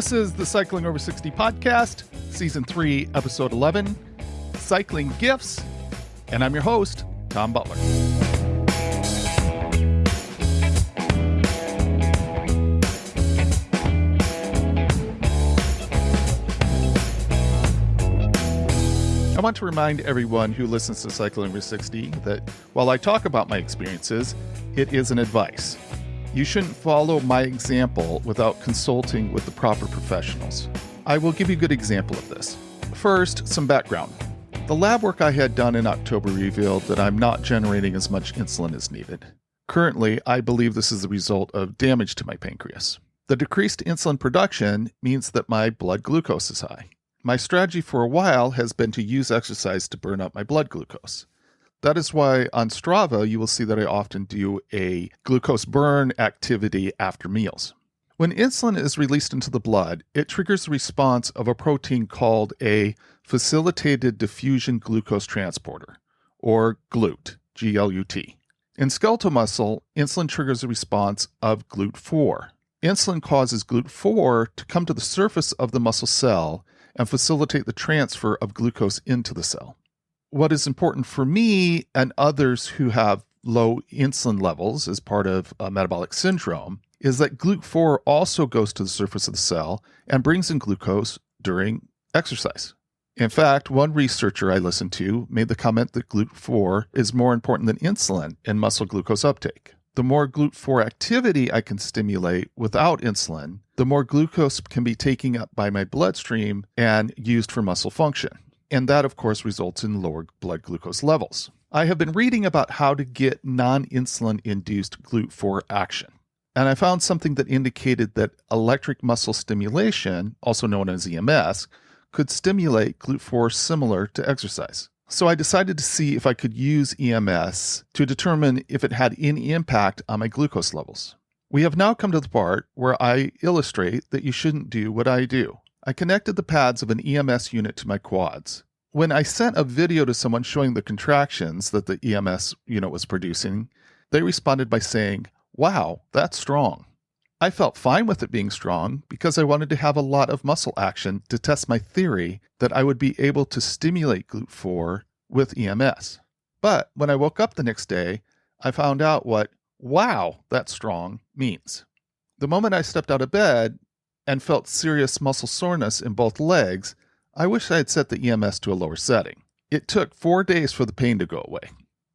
This is the Cycling Over 60 podcast, Season 3, Episode 11, Cycling Gifts, and I'm your host, Tom Butler. I want to remind everyone who listens to Cycling Over 60 that while I talk about my experiences, it isn't advice. You shouldn't follow my example without consulting with the proper professionals. I will give you a good example of this. First, some background. The lab work I had done in October revealed that I'm not generating as much insulin as needed. Currently, I believe this is the result of damage to my pancreas. The decreased insulin production means that my blood glucose is high. My strategy for a while has been to use exercise to burn up my blood glucose. That is why on Strava, you will see that I often do a glucose burn activity after meals. When insulin is released into the blood, it triggers the response of a protein called a facilitated diffusion glucose transporter, or GLUT, G-L-U-T. In skeletal muscle, insulin triggers the response of GLUT4. Insulin causes GLUT4 to come to the surface of the muscle cell and facilitate the transfer of glucose into the cell. What is important for me and others who have low insulin levels as part of a metabolic syndrome is that GLUT4 also goes to the surface of the cell and brings in glucose during exercise. In fact, one researcher I listened to made the comment that GLUT4 is more important than insulin in muscle glucose uptake. The more GLUT4 activity I can stimulate without insulin, the more glucose can be taken up by my bloodstream and used for muscle function. And that, of course, results in lower blood glucose levels. I have been reading about how to get non-insulin-induced GLUT4 action. And I found something that indicated that electric muscle stimulation, also known as EMS, could stimulate GLUT4 similar to exercise. So I decided to see if I could use EMS to determine if it had any impact on my glucose levels. We have now come to the part where I illustrate that you shouldn't do what I do. I connected the pads of an EMS unit to my quads. When I sent a video to someone showing the contractions that the EMS unit was producing, they responded by saying, "Wow, that's strong." I felt fine with it being strong because I wanted to have a lot of muscle action to test my theory that I would be able to stimulate GLUT4 with EMS. But when I woke up the next day, I found out what "wow, that's strong" means. The moment I stepped out of bed and felt serious muscle soreness in both legs, I wish I had set the EMS to a lower setting. It took 4 days for the pain to go away.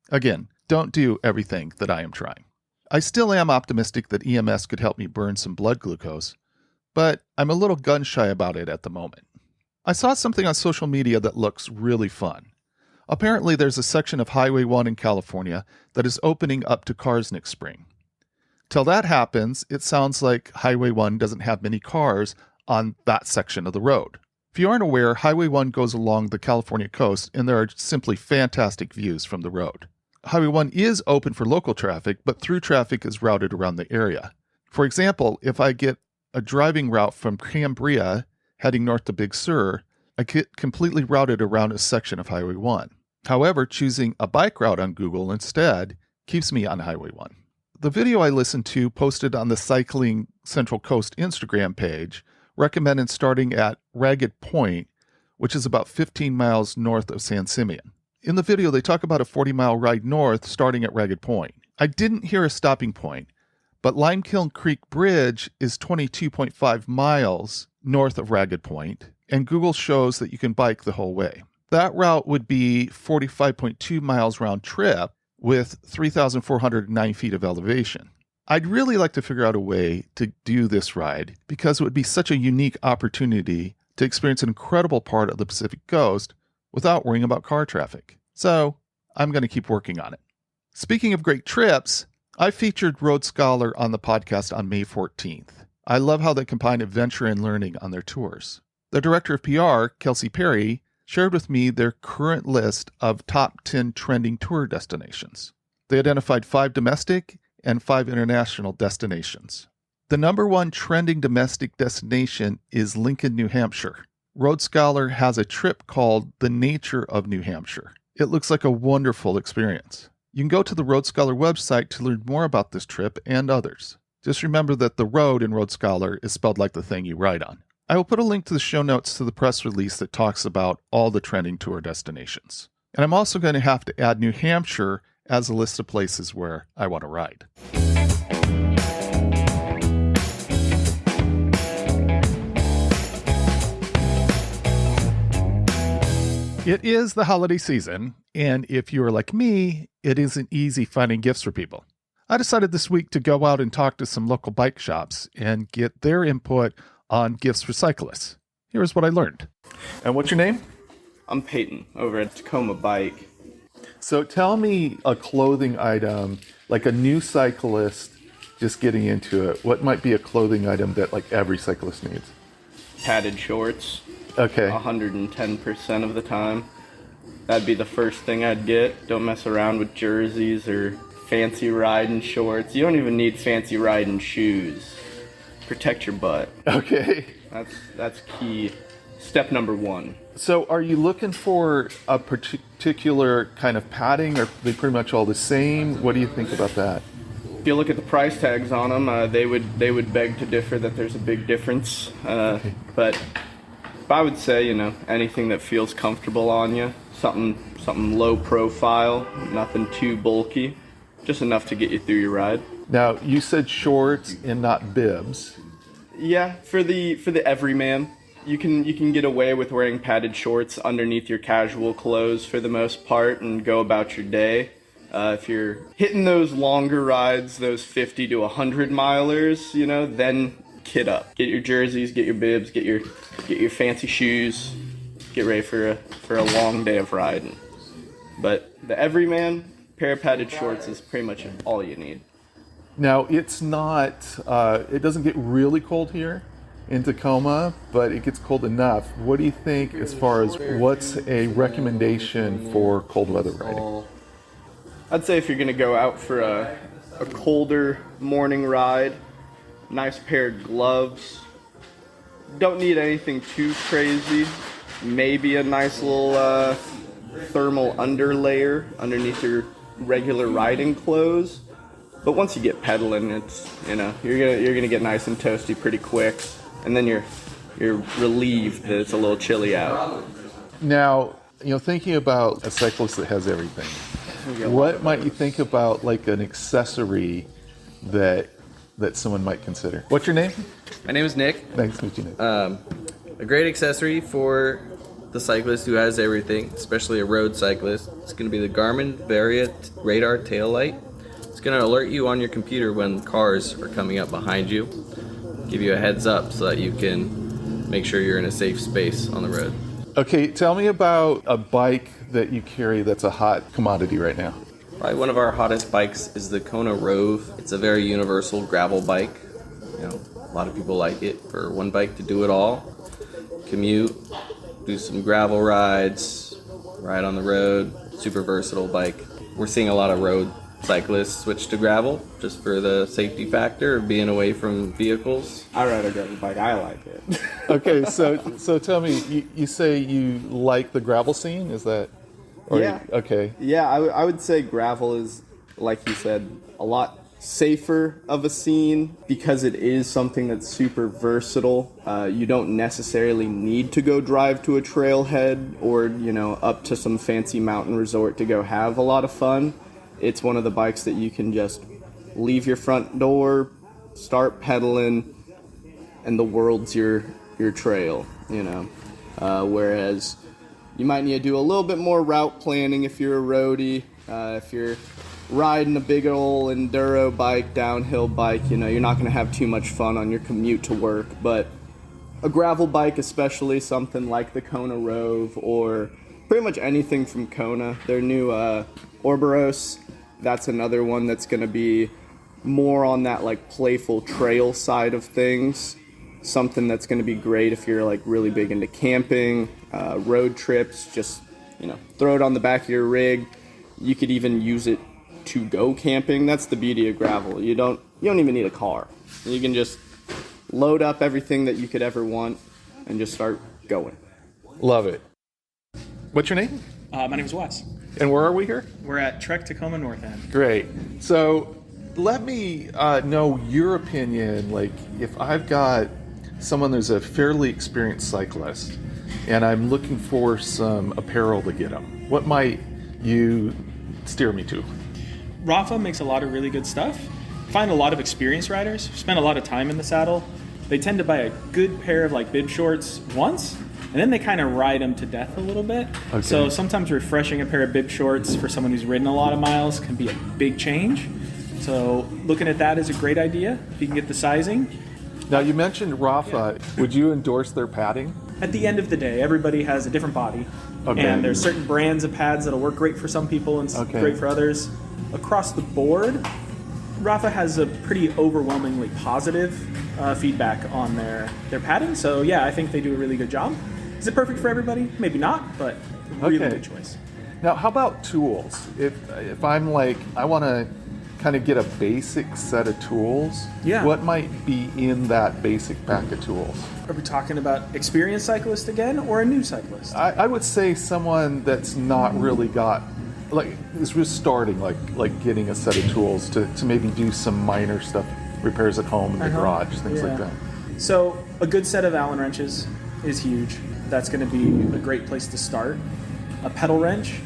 Again, don't do everything that I am trying. I still am optimistic that EMS could help me burn some blood glucose, but I'm a little gun-shy about it at the moment. I saw something on social media that looks really fun. Apparently, there's a section of Highway 1 in California that is opening up to cars next spring. Till that happens, it sounds like Highway 1 doesn't have many cars on that section of the road. If you aren't aware, Highway 1 goes along the California coast, and there are simply fantastic views from the road. Highway 1 is open for local traffic, but through traffic is routed around the area. For example, if I get a driving route from Cambria heading north to Big Sur, I get completely routed around a section of Highway 1. However, choosing a bike route on Google instead keeps me on Highway 1. The video I listened to posted on the Cycling Central Coast Instagram page recommended starting at Ragged Point, which is about 15 miles north of San Simeon. In the video, they talk about a 40-mile ride north starting at Ragged Point. I didn't hear a stopping point, but Limekiln Creek Bridge is 22.5 miles north of Ragged Point, and Google shows that you can bike the whole way. That route would be 45.2 miles round trip with 3,409 feet of elevation. I'd really like to figure out a way to do this ride because it would be such a unique opportunity to experience an incredible part of the Pacific Coast without worrying about car traffic. So I'm going to keep working on it. Speaking of great trips, I featured Road Scholar on the podcast on May 14th. I love how they combine adventure and learning on their tours. The director of PR, Kelsey Perry, shared with me their current list of top 10 trending tour destinations. They identified 5 domestic and 5 international destinations. The number 1 trending domestic destination is Lincoln, New Hampshire. Road Scholar has a trip called The Nature of New Hampshire. It looks like a wonderful experience. You can go to the Road Scholar website to learn more about this trip and others. Just remember that the road in Road Scholar is spelled like the thing you ride on. I will put a link to the show notes to the press release that talks about all the trending tour destinations. And I'm also going to have to add New Hampshire as a list of places where I want to ride. It is the holiday season, and if you are like me, it isn't easy finding gifts for people. I decided this week to go out and talk to some local bike shops and get their input on gifts for cyclists. Here's what I learned. And what's your name? I'm Peyton over at Tacoma Bike. So tell me a clothing item, like a new cyclist just getting into it. What might be a clothing item that like every cyclist needs? Padded shorts. Okay. 110% of the time. That'd be the first thing I'd get. Don't mess around with jerseys or fancy riding shorts. You don't even need fancy riding shoes. Protect your butt. Okay. That's key. Step number one. So are you looking for a particular kind of padding, or are they pretty much all the same? What do you think about that? If you look at the price tags on them, they would beg to differ that there's a big difference. Okay. But I would say, anything that feels comfortable on you, something low profile, nothing too bulky, just enough to get you through your ride. Now, you said shorts and not bibs. Yeah, for the everyman, you can get away with wearing padded shorts underneath your casual clothes for the most part and go about your day. If you're hitting those longer rides, those 50 to 100 milers, then kit up. Get your jerseys, get your bibs, get your fancy shoes. Get ready for a long day of riding. But the everyman, pair of padded shorts is pretty much all you need. Now, it's not, it doesn't get really cold here in Tacoma, but it gets cold enough. What do you think as far as what's a recommendation for cold weather riding? I'd say if you're going to go out for a colder morning ride, nice pair of gloves. Don't need anything too crazy. Maybe a nice little thermal underlayer underneath your regular riding clothes. But once you get pedaling, it's you're gonna get nice and toasty pretty quick, and then you're relieved that it's a little chilly out. Now, thinking about a cyclist that has everything, what might you think about like an accessory that someone might consider? What's your name? My name is Nick. Nice to meet you, Nick. A great accessory for the cyclist who has everything, especially a road cyclist, it's going to be the Garmin Varia radar tail light. It's going to alert you on your computer when cars are coming up behind you, give you a heads up so that you can make sure you're in a safe space on the road. Okay, tell me about a bike that you carry that's a hot commodity right now. Probably one of our hottest bikes is the Kona Rove. It's a very universal gravel bike. A lot of people like it for one bike to do it all. Commute, do some gravel rides, ride on the road. Super versatile bike. We're seeing a lot of road cyclists switch to gravel just for the safety factor of being away from vehicles. I ride a gravel bike. I like it. Okay, so tell me, you say you like the gravel scene? Is that? Yeah. Okay. Yeah, I would say gravel is, like you said, a lot safer of a scene because it is something that's super versatile. You don't necessarily need to go drive to a trailhead or, up to some fancy mountain resort to go have a lot of fun. It's one of the bikes that you can just leave your front door, start pedaling, and the world's your trail, whereas you might need to do a little bit more route planning if you're a roadie. If you're riding a big old enduro bike, downhill bike, you're not going to have too much fun on your commute to work. But a gravel bike, especially something like the Kona Rove or pretty much anything from Kona, their new Orboros, that's another one that's going to be more on that like playful trail side of things. Something that's going to be great if you're like really big into camping, road trips, just, throw it on the back of your rig. You could even use it to go camping. That's the beauty of gravel. You don't even need a car. You can just load up everything that you could ever want and just start going. Love it. What's your name? My name is Wes. And where are we here? We're at Trek Tacoma North End. Great. So let me know your opinion. Like, if I've got someone who's a fairly experienced cyclist, and I'm looking for some apparel to get them, what might you steer me to? Rafa makes a lot of really good stuff. Find a lot of experienced riders, spend a lot of time in the saddle. They tend to buy a good pair of like bib shorts once, and then they kind of ride them to death a little bit. Okay. So sometimes refreshing a pair of bib shorts for someone who's ridden a lot of miles can be a big change. So looking at that is a great idea if you can get the sizing. Now, you mentioned Rafa. Would you endorse their padding? At the end of the day, everybody has a different body. Okay. And there's certain brands of pads that'll work great for some people and Okay. great for others. Across the board, Rafa has a pretty overwhelmingly positive feedback on their padding. So yeah, I think they do a really good job. Is it perfect for everybody? Maybe not, but really Okay. good choice. Now, how about tools? If I'm like, I want to kind of get a basic set of tools, Yeah. what might be in that basic pack of tools? Are we talking about experienced cyclist again or a new cyclist? I would say someone that's not really got, like, is just starting, like getting a set of tools to maybe do some minor stuff, repairs at home in the garage, things like that. So a good set of Allen wrenches is huge. That's going to be a great place to start. A pedal wrench,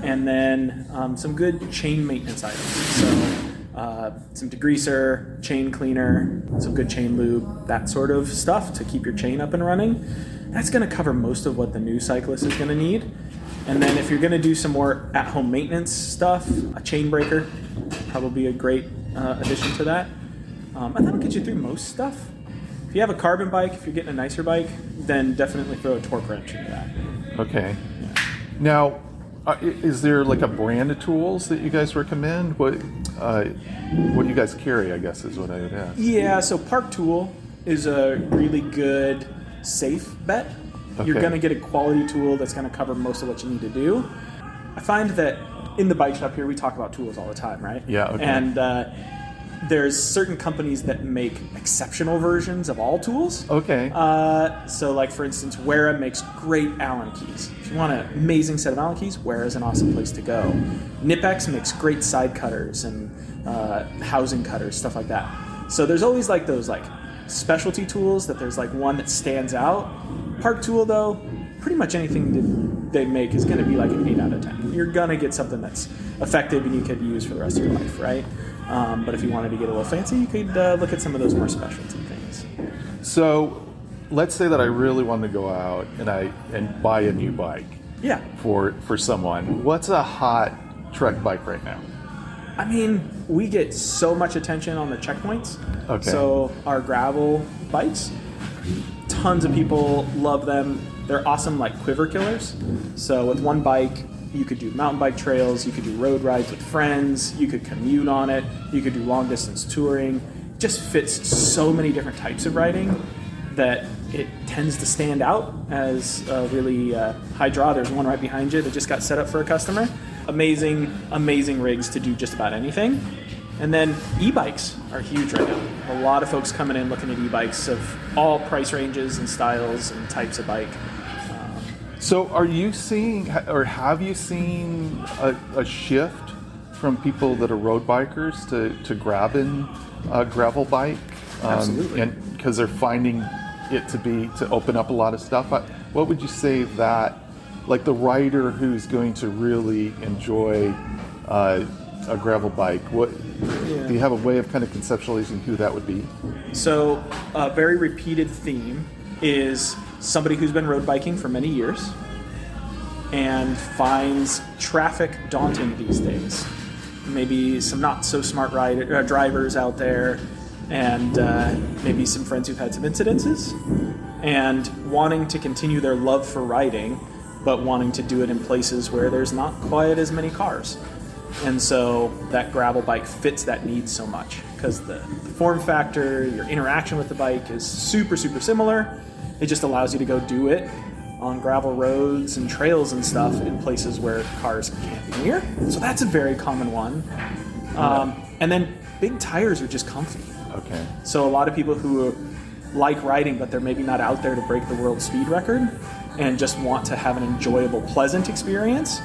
and then some good chain maintenance items. So some degreaser, chain cleaner, some good chain lube, that sort of stuff to keep your chain up and running. That's going to cover most of what the new cyclist is going to need. And then if you're going to do some more at-home maintenance stuff, a chain breaker, probably a great addition to that. And that'll get you through most stuff. If you have a carbon bike, if you're getting a nicer bike, then definitely throw a torque wrench into that. Okay. Now, is there like a brand of tools that you guys recommend? What you guys carry, I guess, is what I would ask. Yeah, so Park Tool is a really good, safe bet. You're Okay. going to get a quality tool that's going to cover most of what you need to do. I find that in the bike shop here, we talk about tools all the time, right? Yeah, okay. And there's certain companies that make exceptional versions of all tools. Okay. So like, for instance, Wera makes great Allen keys. If you want an amazing set of Allen keys, Wera is an awesome place to go. Nipex makes great side cutters and housing cutters, stuff like that. So there's always like those like specialty tools that there's like one that stands out. Park Tool though, pretty much anything that they make is going to be like an 8 out of 10. You're going to get something that's effective and you could use for the rest of your life, right? But if you wanted to get a little fancy, you could look at some of those more specialty things. So, let's say that I really want to go out and buy a new bike. Yeah. For someone. What's a hot trek bike right now? I mean, we get so much attention on the checkpoints. Okay. So our gravel bikes, tons of people love them. They're awesome like quiver killers. So with one bike, you could do mountain bike trails, you could do road rides with friends, you could commute on it, you could do long distance touring. It just fits so many different types of riding that it tends to stand out as a really high draw. There's one right behind you that just got set up for a customer. Amazing, amazing rigs to do just about anything. And then e-bikes are huge right now. A lot of folks coming in looking at e-bikes of all price ranges and styles and types of bike. So, are you seeing, or have you seen a shift from people that are road bikers to grabbing a gravel bike? Absolutely. And because they're finding it to open up a lot of stuff. What would you say that, like the rider who's going to really enjoy a gravel bike, do you have a way of kind of conceptualizing who that would be? So a very repeated theme is somebody who's been road biking for many years and finds traffic daunting these days. Maybe some not so smart drivers out there, and maybe some friends who've had some incidences, and wanting to continue their love for riding, but wanting to do it in places where there's not quite as many cars. And so that gravel bike fits that need so much because the form factor, your interaction with the bike is super, super similar. It just allows you to go do it on gravel roads and trails and stuff in places where cars can't be near. So that's a very common one. And then big tires are just comfy. Okay. So a lot of people who like riding, but they're maybe not out there to break the world speed record and just want to have an enjoyable, pleasant experience,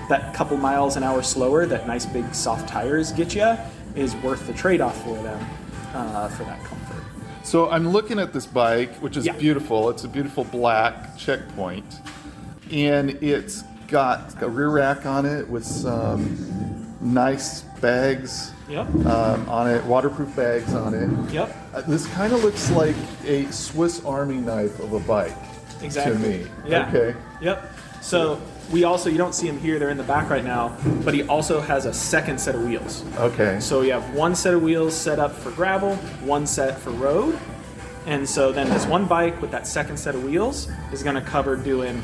that couple miles an hour slower that nice big soft tires get you is worth the trade-off for them for that comfort. So I'm looking at this bike, which is Yeah. beautiful. It's a beautiful black checkpoint. And it's got a rear rack on it with some nice bags Yep. on it, waterproof bags on it. Yep. This kind of looks like a Swiss Army knife of a bike Exactly. to me. Yeah. Okay. Yep. So we also, you don't see him here, they're in the back right now, but he also has a second set of wheels. Okay. So you have one set of wheels set up for gravel, one set for road. And so then this one bike with that second set of wheels is going to cover doing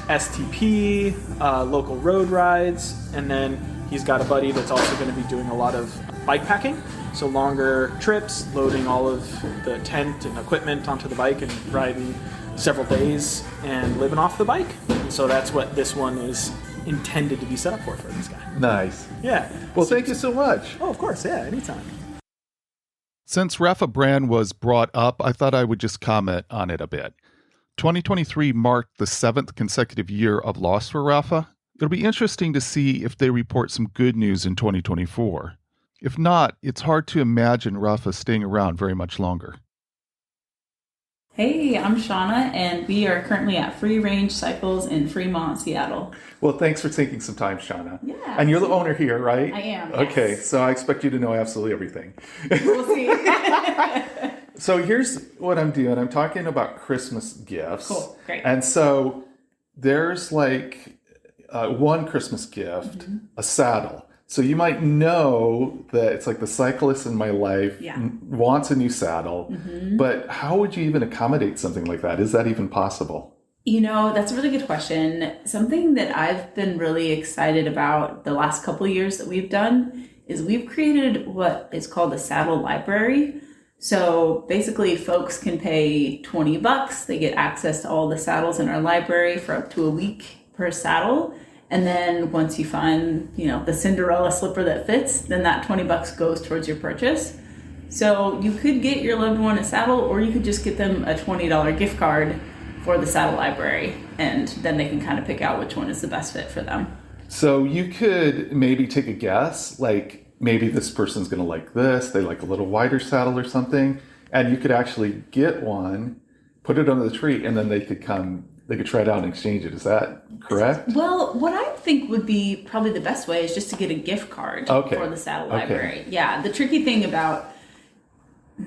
STP, local road rides, and then he's got a buddy that's also going to be doing a lot of bike packing. So longer trips, loading all of the tent and equipment onto the bike and riding several days and living off the bike. And so that's what this one is intended to be set up for this guy. Nice. Yeah. Well, thank you so much. Oh, of course. Yeah, anytime. Since Rafa brand was brought up, I thought I would just comment on it a bit. 2023 marked the 7th consecutive year of loss for Rafa. It'll be interesting to see if they report some good news in 2024. If not, it's hard to imagine Rafa staying around very much longer. Hey, I'm Shauna, and we are currently at Free Range Cycles in Fremont, Seattle. Well, thanks for taking some time, Shauna. Yeah. And you're the owner here, right? I am, Okay, yes. so I expect you to know absolutely everything. We'll see. So here's what I'm doing. I'm talking about Christmas gifts. Cool, great. And so there's like one Christmas gift, a saddle. So you might know that it's like the cyclist in my life wants a new saddle, but how would you even accommodate something like that? Is that even possible? You know, that's a really good question. Something that I've been really excited about the last couple of years that we've done is we've created what is called a saddle library. So basically folks can pay $20. They get access to all the saddles in our library for up to a week per saddle. And then once you find, the Cinderella slipper that fits, then that $20 goes towards your purchase. So you could get your loved one a saddle, or you could just get them a $20 gift card for the saddle library. And then they can kind of pick out which one is the best fit for them. So you could maybe take a guess, like maybe this person's going to like this. They like a little wider saddle or something. And you could actually get one, put it under the tree, and then they could try it out and exchange it. Is that correct? Well, what I think would be probably the best way is just to get a gift card for the saddle library. Yeah, the tricky thing about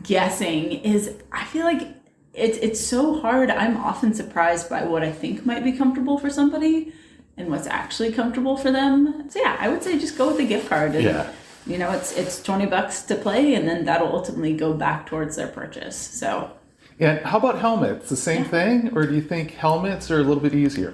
guessing is I feel like it's so hard. I'm often surprised by what I think might be comfortable for somebody and what's actually comfortable for them. So yeah, I would say just go with the gift card. And, it's $20 to play, and then that'll ultimately go back towards their purchase. So. And how about helmets? The same thing? Or do you think helmets are a little bit easier?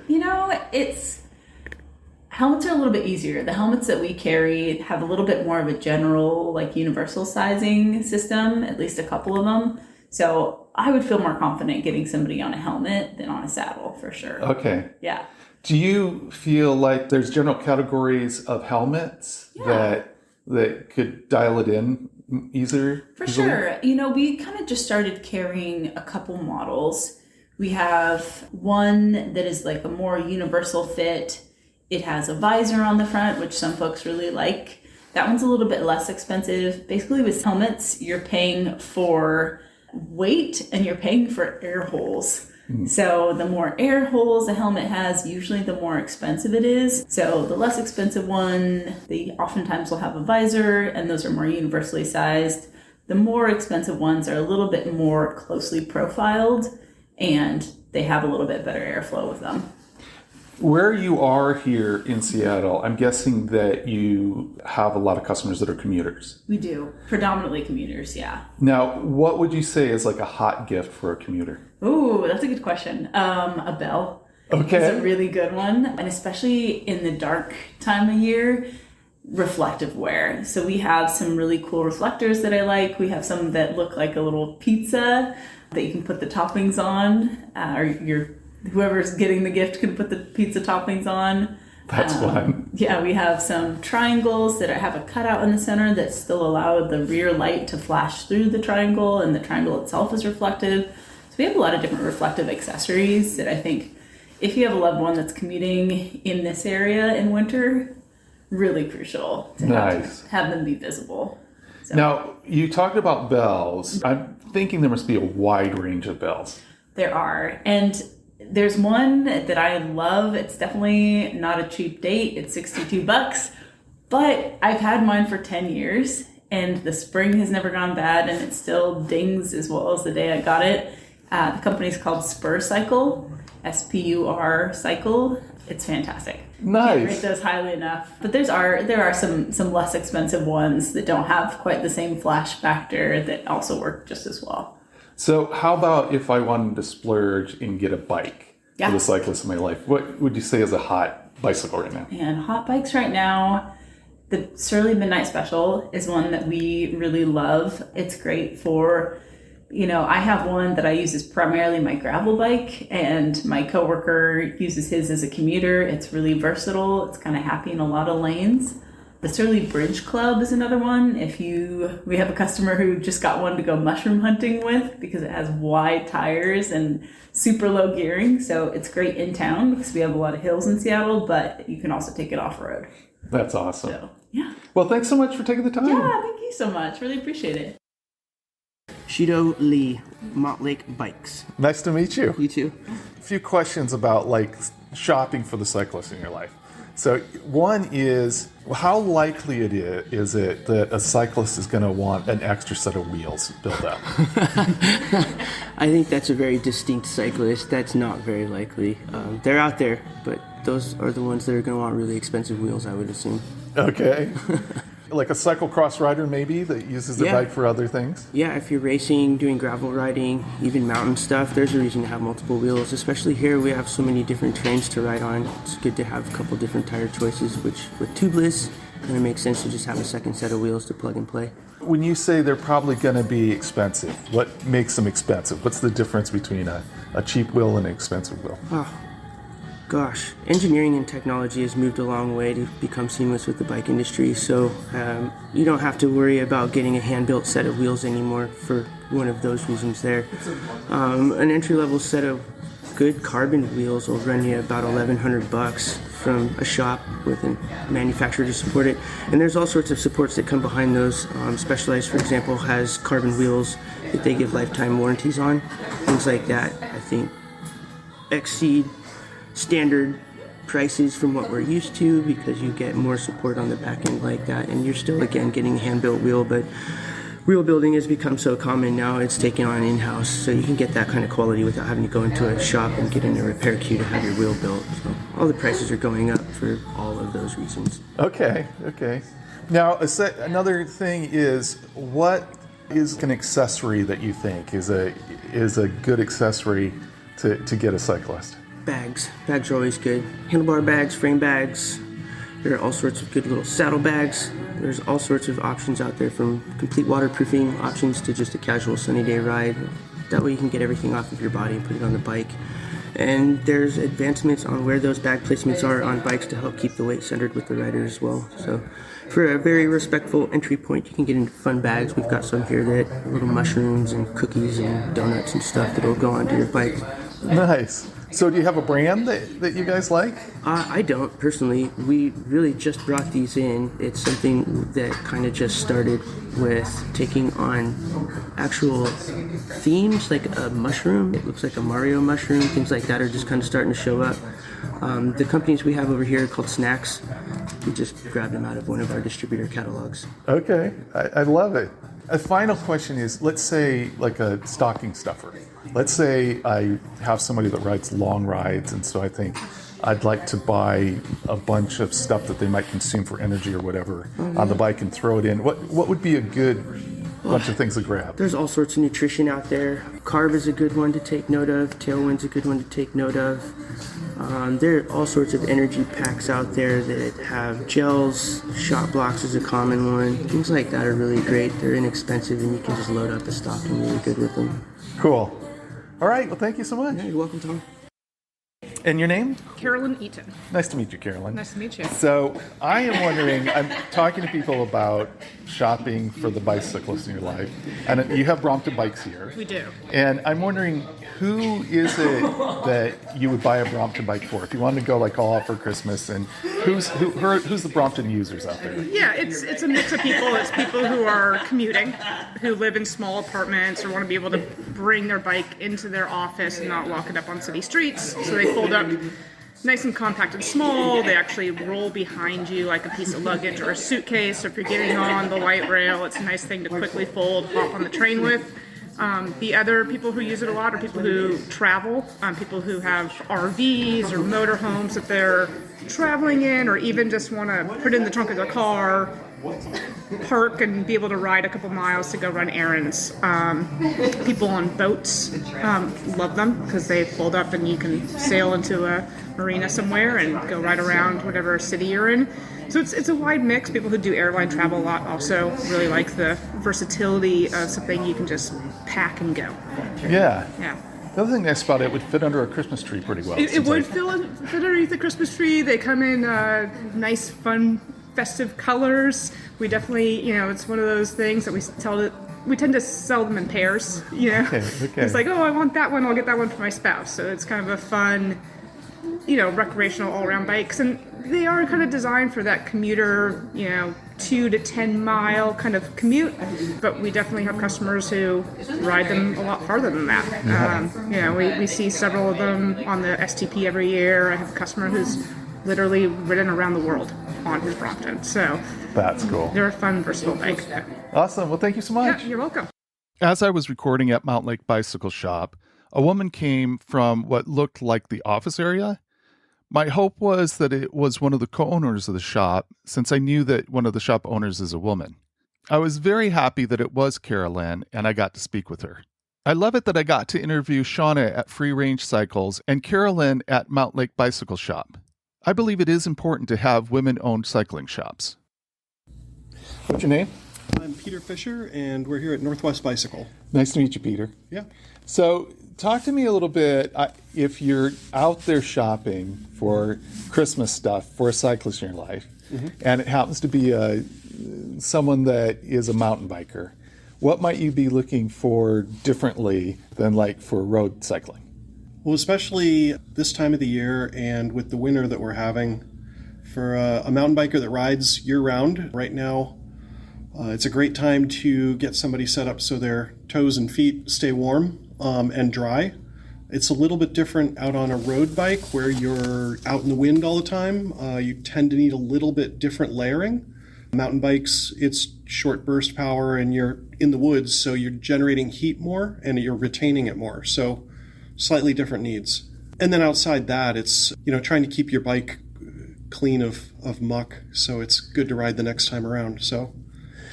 Helmets are a little bit easier. The helmets that we carry have a little bit more of a general, universal sizing system, at least a couple of them. So I would feel more confident getting somebody on a helmet than on a saddle, for sure. Okay. Yeah. Do you feel like there's general categories of helmets that could dial it in easier? For sure. We kind of just started carrying a couple models. We have one that is like a more universal fit. It has a visor on the front, which some folks really like. That one's a little bit less expensive. Basically, with helmets, you're paying for weight and you're paying for air holes. So the more air holes a helmet has, usually the more expensive it is. So the less expensive one, they oftentimes will have a visor, and those are more universally sized. The more expensive ones are a little bit more closely profiled, and they have a little bit better airflow with them. Where you are here in Seattle, I'm guessing that you have a lot of customers that are commuters. We do. Predominantly commuters, yeah. Now, what would you say is like a hot gift for a commuter? Ooh, that's a good question. A bell. Okay. It's a really good one. And especially in the dark time of year, reflective wear. So we have some really cool reflectors that I like. We have some that look like a little pizza that you can put the toppings on, or whoever's getting the gift can put the pizza toppings on. That's fun. Yeah, we have some triangles that have a cutout in the center that still allow the rear light to flash through the triangle, and the triangle itself is reflective. So we have a lot of different reflective accessories that I think if you have a loved one that's commuting in this area in winter, really crucial to have them be visible. So Now, you talked about bells. I'm thinking there must be a wide range of bells. there are. And there's one that I love. It's definitely not a cheap date. It's $62. But I've had mine for 10 years and the spring has never gone bad and it still dings as well as the day I got it. The company's called Spur Cycle, SPUR Cycle. It's fantastic. Nice. Can't rate those highly enough. But there are some less expensive ones that don't have quite the same flash factor that also work just as well. So how about if I wanted to splurge and get a bike Yeah. for the cyclist in my life? What would you say is a hot bicycle right now? And hot bikes right now, the Surly Midnight Special is one that we really love. It's great for, I have one that I use as primarily my gravel bike, and my coworker uses his as a commuter. It's really versatile. It's kind of happy in a lot of lanes. The Surly Bridge Club is another one. We have a customer who just got one to go mushroom hunting with because it has wide tires and super low gearing. So it's great in town because we have a lot of hills in Seattle, but you can also take it off road. That's awesome. So, yeah. Well, thanks so much for taking the time. Yeah, thank you so much. Really appreciate it. Shido Lee, Montlake Bikes. Nice to meet you. You too. A few questions about shopping for the cyclist in your life. So one is, how likely is it that a cyclist is going to want an extra set of wheels built out? I think that's a very distinct cyclist. That's not very likely. They're out there, but those are the ones that are going to want really expensive wheels, I would assume. Okay. Like a cyclocross rider maybe that uses their Yeah. bike for other things? Yeah, if you're racing, doing gravel riding, even mountain stuff, there's a reason to have multiple wheels. Especially here, we have so many different terrains to ride on. It's good to have a couple different tire choices, which with tubeless, kind of makes sense to just have a second set of wheels to plug and play. When you say they're probably going to be expensive, what makes them expensive? What's the difference between a cheap wheel and an expensive wheel? Gosh, engineering and technology has moved a long way to become seamless with the bike industry, so you don't have to worry about getting a hand-built set of wheels anymore for one of those reasons there. An entry-level set of good carbon wheels will run you about $1,100 from a shop with a manufacturer to support it, and there's all sorts of supports that come behind those. Specialized, for example, has carbon wheels that they give lifetime warranties on. Things like that, I think, exceed standard prices from what we're used to because you get more support on the back end like that, and you're still again getting a hand-built wheel, but wheel building has become so common now it's taken on in-house, so you can get that kind of quality without having to go into a shop and get in a repair queue to have your wheel built. So all the prices are going up for all of those reasons. Okay. Now, another thing is, what is an accessory that you think is a good accessory to get a cyclist? Bags are always good. Handlebar bags, frame bags. There are all sorts of good little saddle bags. There's all sorts of options out there, from complete waterproofing options to just a casual sunny day ride. That way you can get everything off of your body and put it on the bike. And there's advancements on where those bag placements are on bikes to help keep the weight centered with the rider as well. So for a very respectful entry point, you can get into fun bags. We've got some here that have little mushrooms and cookies and donuts and stuff that will go onto your bike. Nice. So do you have a brand that you guys like? I don't, personally. We really just brought these in. It's something that kind of just started with taking on actual themes, like a mushroom. It looks like a Mario mushroom. Things like that are just kind of starting to show up. The companies we have over here are called Snacks. We just grabbed them out of one of our distributor catalogs. Okay, I love it. A final question is, let's say like a stocking stuffer. Let's say I have somebody that rides long rides, and so I think I'd like to buy a bunch of stuff that they might consume for energy or whatever on the bike and throw it in. What would be a good bunch of things to grab? There's all sorts of nutrition out there. Carb is a good one to take note of. Tailwind's a good one to take note of. There are all sorts of energy packs out there that have gels. Shot blocks is a common one. Things like that are really great. They're inexpensive, and you can just load up a stocking really good with them. Cool. All right, well, thank you so much. Yeah, you're welcome, Tom. And your name? Carolyn Eaton. Nice to meet you, Carolyn. Nice to meet you. So I am wondering, I'm talking to people about shopping for the bicyclists in your life, and you have Brompton bikes here. We do. And I'm wondering, who is it that you would buy a Brompton bike for? If you wanted to go like all out for Christmas, and who's the Brompton users out there? Yeah, it's a mix of people. It's people who are commuting, who live in small apartments or want to be able to bring their bike into their office and not walk it up on city streets. So they fold up nice and compact and small. They actually roll behind you like a piece of luggage or a suitcase. So if you're getting on the light rail, it's a nice thing to quickly fold, hop on the train with. The other people who use it a lot are people who travel, people who have RVs or motorhomes that they're traveling in, or even just want to put it in the trunk of their car, park and be able to ride a couple miles to go run errands. People on boats love them because they fold up and you can sail into a marina somewhere and go right around whatever city you're in. So it's a wide mix. People who do airline travel a lot also really like the versatility of something you can just pack and go. Yeah. Yeah. The other thing nice about it would fit under a Christmas tree pretty well. It would fit underneath the Christmas tree. They come in nice, fun, festive colors. We definitely, it's one of those things that we tend to sell them in pairs. Okay. It's like, oh, I want that one. I'll get that one for my spouse. So it's kind of a fun, recreational all-around bikes, and they are kind of designed for that commuter, 2 to 10 mile kind of commute. But we definitely have customers who ride them a lot farther than that. We see several of them on the STP every year. I have a customer who's literally ridden around the world on his Brompton. So that's cool. They're a fun, versatile bike. Awesome. Well, thank you so much. Yeah, you're welcome. As I was recording at Mountain Lake Bicycle Shop, a woman came from what looked like the office area. My hope was that it was one of the co-owners of the shop, since I knew that one of the shop owners is a woman. I was very happy that it was Carolyn, and I got to speak with her. I love it that I got to interview Shauna at Free Range Cycles and Carolyn at Mountain Lake Bicycle Shop. I believe it is important to have women-owned cycling shops. What's your name? I'm Peter Fisher, and we're here at Northwest Bicycle. Nice to meet you, Peter. Yeah. So talk to me a little bit, if you're out there shopping for Christmas stuff for a cyclist in your life, and it happens to be someone that is a mountain biker, what might you be looking for differently than like for road cycling? Well, especially this time of the year and with the winter that we're having, for a mountain biker that rides year-round, right now, it's a great time to get somebody set up so their toes and feet stay warm and dry. It's a little bit different out on a road bike where you're out in the wind all the time. You tend to need a little bit different layering. Mountain bikes, it's short burst power and you're in the woods, so you're generating heat more and you're retaining it more. So slightly different needs. And then outside that, it's, trying to keep your bike clean of muck, so it's good to ride the next time around. So,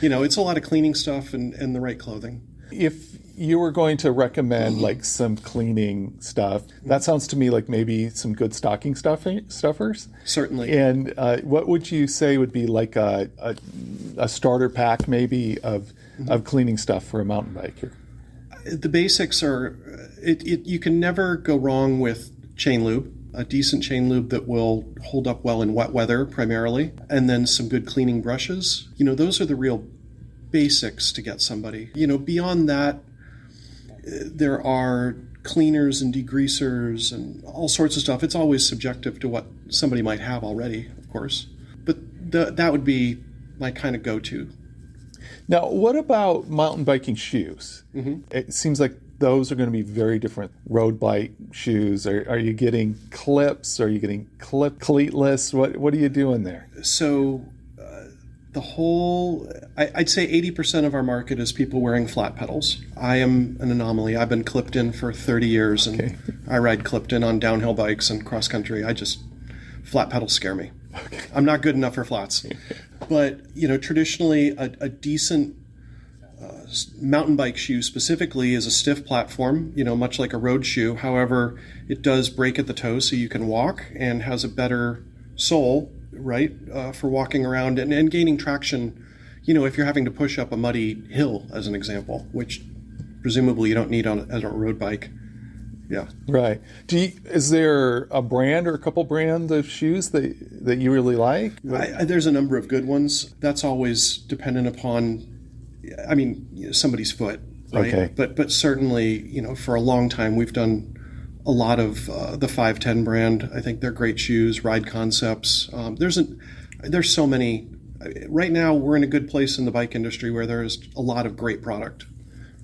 it's a lot of cleaning stuff and the right clothing. If you were going to recommend like some cleaning stuff, that sounds to me like maybe some good stocking stuffers. Certainly. And what would you say would be like a starter pack maybe of cleaning stuff for a mountain biker? The basics are, you can never go wrong with chain lube, a decent chain lube that will hold up well in wet weather primarily, and then some good cleaning brushes. Those are the real basics to get somebody. Beyond that, there are cleaners and degreasers and all sorts of stuff. It's always subjective to what somebody might have already, of course. But that would be my kind of go-to. Now, what about mountain biking shoes? It seems like those are going to be very different road bike shoes. Are you getting clips? Are you getting cleatless? What are you doing there? So I'd say 80% of our market is people wearing flat pedals. I am an anomaly. I've been clipped in for 30 years, and I ride clipped in on downhill bikes and cross country. Flat pedals scare me. Okay. I'm not good enough for flats. But, traditionally a decent mountain bike shoe specifically is a stiff platform, much like a road shoe. However, it does break at the toe so you can walk and has a better sole, right, for walking around and gaining traction, if you're having to push up a muddy hill, as an example, which presumably you don't need on a road bike. Yeah. Right. Is there a brand or a couple brands of shoes that you really like? There's a number of good ones. That's always dependent upon, somebody's foot, right? Okay. But certainly, for a long time, we've done a lot of the 510 brand. I think they're great shoes. Ride Concepts. There's so many. Right now, we're in a good place in the bike industry where there's a lot of great product.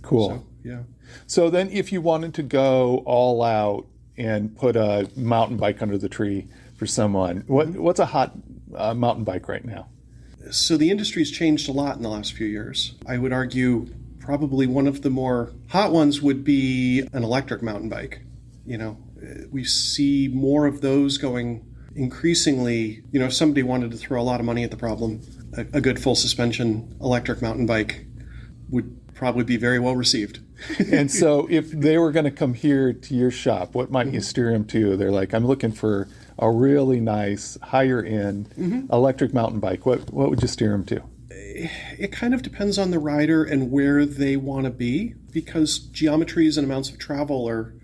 Cool. So, yeah. So then if you wanted to go all out and put a mountain bike under the tree for someone, what's a hot mountain bike right now? So the industry's changed a lot in the last few years. I would argue probably one of the more hot ones would be an electric mountain bike. We see more of those going increasingly. If somebody wanted to throw a lot of money at the problem, a good full suspension electric mountain bike would probably be very well received. And so if they were going to come here to your shop, what might you steer them to? They're like, I'm looking for a really nice, higher end electric mountain bike. What would you steer them to? It kind of depends on the rider and where they want to be, because geometries and amounts of travel are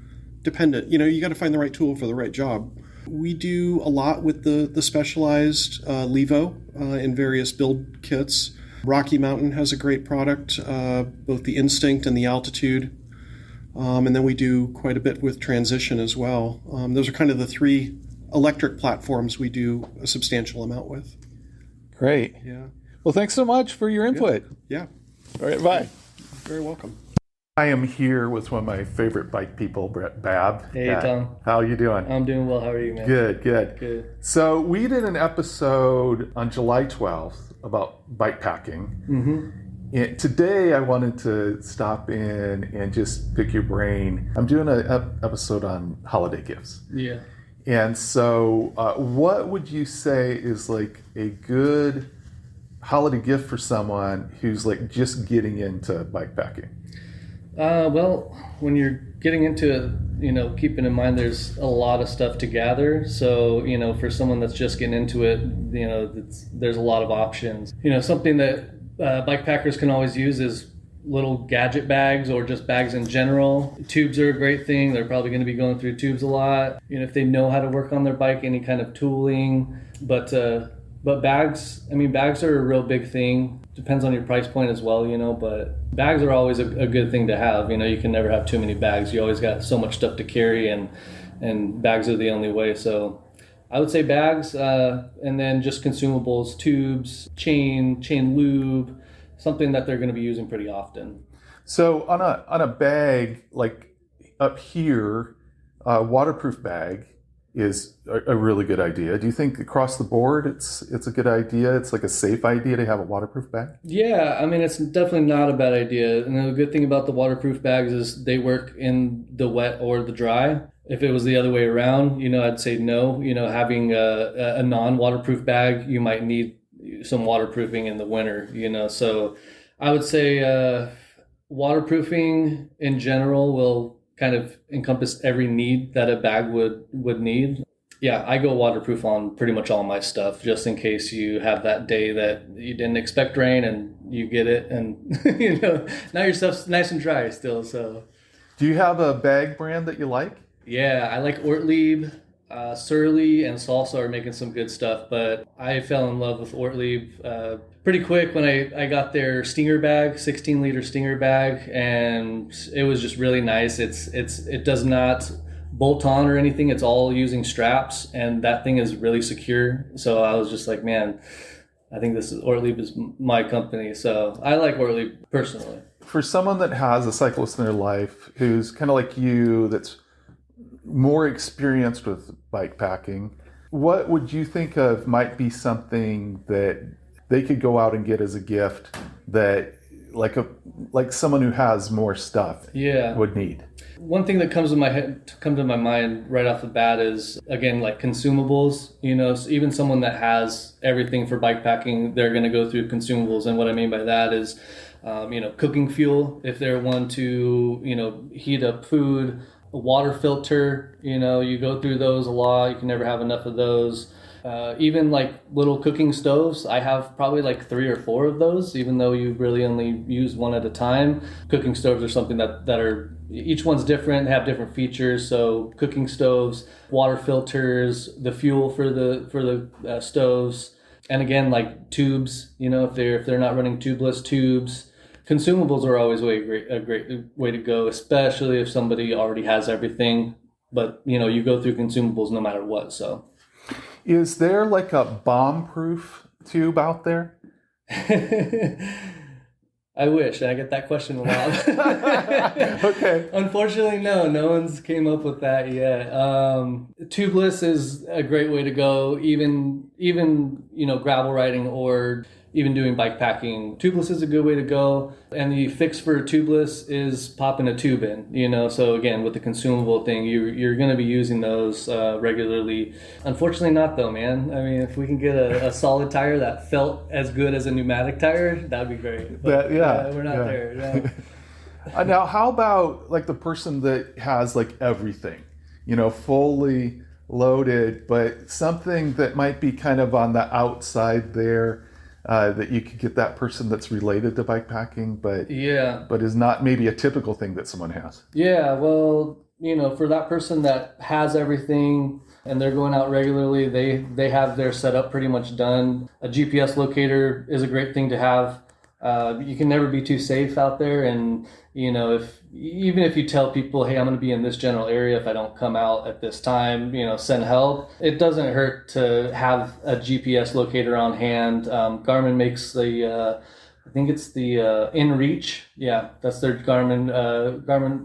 dependent. You got to find the right tool for the right job. We do a lot with the specialized Levo in various build kits. Rocky Mountain has a great product, both the Instinct and the Altitude. And then we do quite a bit with Transition as well. Those are kind of the three electric platforms we do a substantial amount with. Great. Yeah. Well, thanks so much for your input. Yeah. All right, bye. Very welcome. I am here with one of my favorite bike people, Brett Babb. Hey, Tom. How you doing? I'm doing well. How are you, man? Good. So we did an episode on July 12th about bike packing. Mm-hmm. And today I wanted to stop in and just pick your brain. I'm doing an episode on holiday gifts. Yeah. And so what would you say is like a good holiday gift for someone who's like just getting into bike packing? Well, when you're getting into it, keeping in mind there's a lot of stuff to gather. So, for someone that's just getting into it, there's a lot of options. Something that bike packers can always use is little gadget bags or just bags in general. Tubes are a great thing. They're probably going to be going through tubes a lot. If they know how to work on their bike, any kind of tooling. But bags, bags are a real big thing. Depends on your price point as well, but bags are always a good thing to have. You can never have too many bags. You always got so much stuff to carry, and bags are the only way. So I would say bags, and then just consumables, tubes, chain lube, something that they're going to be using pretty often. So on a bag, like up here, a waterproof bag is a really good idea. Do you think across the board it's a good idea? It's like a safe idea to have a waterproof bag? Yeah, it's definitely not a bad idea. And the good thing about the waterproof bags is they work in the wet or the dry. If it was the other way around, I'd say no. Having a non-waterproof bag, you might need some waterproofing in the winter, So I would say waterproofing in general will kind of encompass every need that a bag would need. Yeah, I go waterproof on pretty much all my stuff, just in case you have that day that you didn't expect rain and you get it, and now your stuff's nice and dry still. So, do you have a bag brand that you like? Yeah, I like Ortlieb. Surly and Salsa are making some good stuff, but I fell in love with Ortlieb pretty quick when I got their Stinger bag, 16-liter Stinger bag, and it was just really nice. It does not bolt on or anything. It's all using straps, and that thing is really secure. So I was just like, man, I think Ortlieb is my company. So I like Ortlieb personally. For someone that has a cyclist in their life who's kind of like you, that's more experienced with bike packing, what would you think of might be something that they could go out and get as a gift that like someone who has more stuff would need? One thing that comes to my mind right off the bat is, again, like consumables. So even someone that has everything for bike packing, they're going to go through consumables. And what I mean by that is, cooking fuel, if they're one to, heat up food, a water filter, you go through those a lot. You can never have enough of those. Even like little cooking stoves, I have probably like 3 or 4 of those, even though you really only use one at a time. Cooking stoves are something that are, each one's different, have different features. So cooking stoves, water filters, the fuel for the stoves, and again, like tubes, if they're not running tubeless tubes. Consumables are always a great way to go, especially if somebody already has everything. But you go through consumables no matter what. So, is there like a bomb-proof tube out there? I wish. I get that question a lot. Okay. Unfortunately, no one's came up with that yet. Tubeless is a great way to go. Even gravel riding or even doing bike packing, tubeless is a good way to go. And the fix for tubeless is popping a tube in, so again, with the consumable thing, you're going to be using those regularly. Unfortunately not though, man. I mean, if we can get a solid tire that felt as good as a pneumatic tire, that would be great. But we're not there. No. Now, how about like the person that has like everything, fully loaded, but something that might be kind of on the outside there, that you could get that person that's related to bike packing, but is not maybe a typical thing that someone has. Yeah, well, for that person that has everything and they're going out regularly, they have their setup pretty much done. A GPS locator is a great thing to have. You can never be too safe out there, and even if you tell people, hey, I'm going to be in this general area if I don't come out at this time, send help. It doesn't hurt to have a GPS locator on hand. Garmin makes I think it's the InReach. Yeah, that's their Garmin,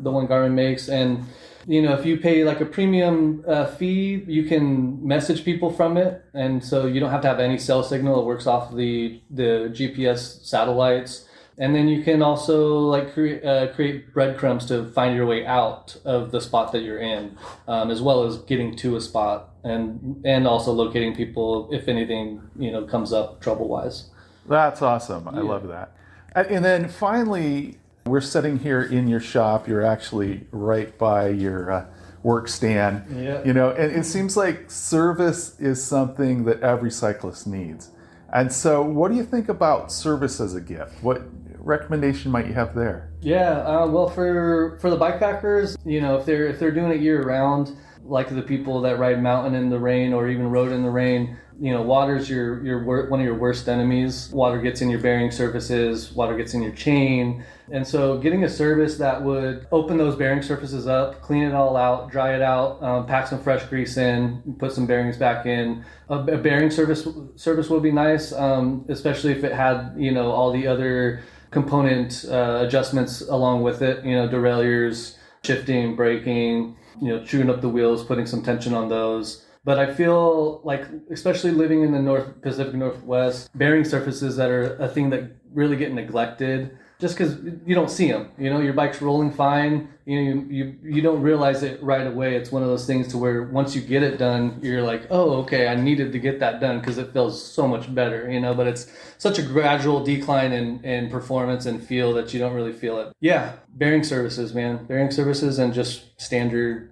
the one Garmin makes. And if you pay like a premium fee, you can message people from it, and so you don't have to have any cell signal. It works off the GPS satellites, and then you can also like create breadcrumbs to find your way out of the spot that you're in, as well as getting to a spot, and also locating people if anything comes up trouble wise. That's awesome. I love that. And then finally, we're sitting here in your shop. You're actually right by your work stand. Yeah. And it seems like service is something that every cyclist needs. And so what do you think about service as a gift? What recommendation might you have there? Yeah, well, for the bikepackers, if they're doing it year round, like the people that ride mountain in the rain or even road in the rain, water's your one of your worst enemies. Water gets in your bearing surfaces, water gets in your chain. And so getting a service that would open those bearing surfaces up, clean it all out, dry it out, pack some fresh grease in, put some bearings back in. A bearing service would be nice, especially if it had, all the other component adjustments along with it, derailleurs, shifting, braking, chewing up the wheels, putting some tension on those. But I feel like, especially living in the Pacific Northwest, bearing surfaces that are a thing that really get neglected just because you don't see them. Your bike's rolling fine. You don't realize it right away. It's one of those things to where once you get it done, you're like, oh, okay, I needed to get that done because it feels so much better, But it's such a gradual decline in performance and feel that you don't really feel it. Yeah, bearing services, man. Bearing services and just standard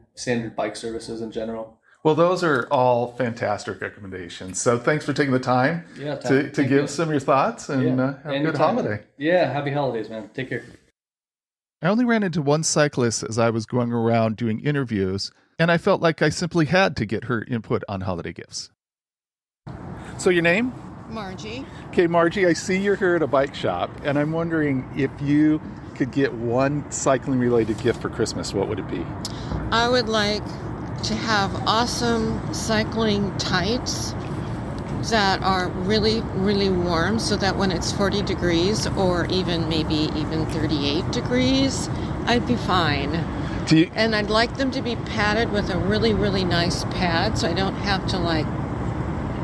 bike services in general. Well, those are all fantastic recommendations. So thanks for taking the time to give some of your thoughts, and have a good holiday. Yeah, happy holidays, man. Take care. I only ran into one cyclist as I was going around doing interviews, and I felt like I simply had to get her input on holiday gifts. So your name? Margie. Okay, Margie, I see you're here at a bike shop, and I'm wondering if you could get one cycling-related gift for Christmas, what would it be? I would like to have awesome cycling tights that are really, really warm so that when it's 40 degrees or maybe even 38 degrees, I'd be fine. And I'd like them to be padded with a really, really nice pad so I don't have to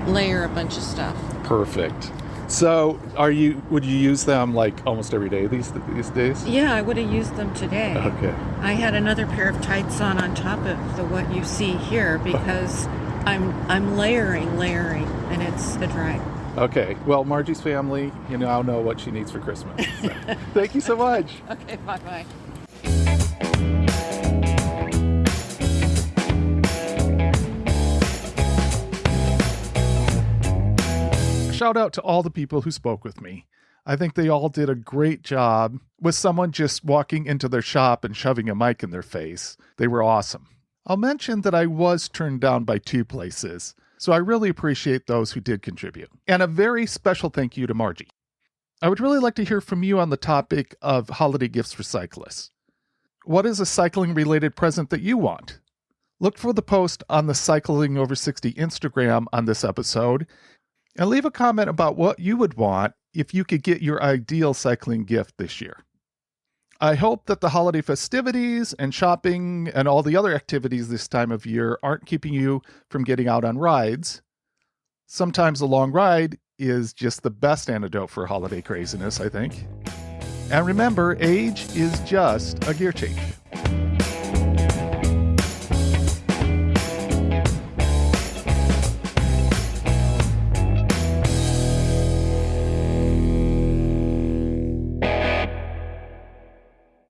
layer a bunch of stuff. Perfect. So would you use them almost every day these days? Yeah, I would have used them today. Okay. I had another pair of tights on top of what you see here because I'm layering, and it's a drag. Okay. Well, Margie's family, I'll know what she needs for Christmas. So, thank you so much. Okay, bye-bye. shout out to all the people who spoke with me. I think they all did a great job with someone just walking into their shop and shoving a mic in their face. They were awesome. I'll mention that I was turned down by 2 places, so I really appreciate those who did contribute. And a very special thank you to Margie. I would really like to hear from you on the topic of holiday gifts for cyclists. What is a cycling-related present that you want? Look for the post on the Cycling Over 60 Instagram on this episode, and leave a comment about what you would want if you could get your ideal cycling gift this year. I hope that the holiday festivities and shopping and all the other activities this time of year aren't keeping you from getting out on rides. Sometimes a long ride is just the best antidote for holiday craziness, I think. And remember, age is just a gear change.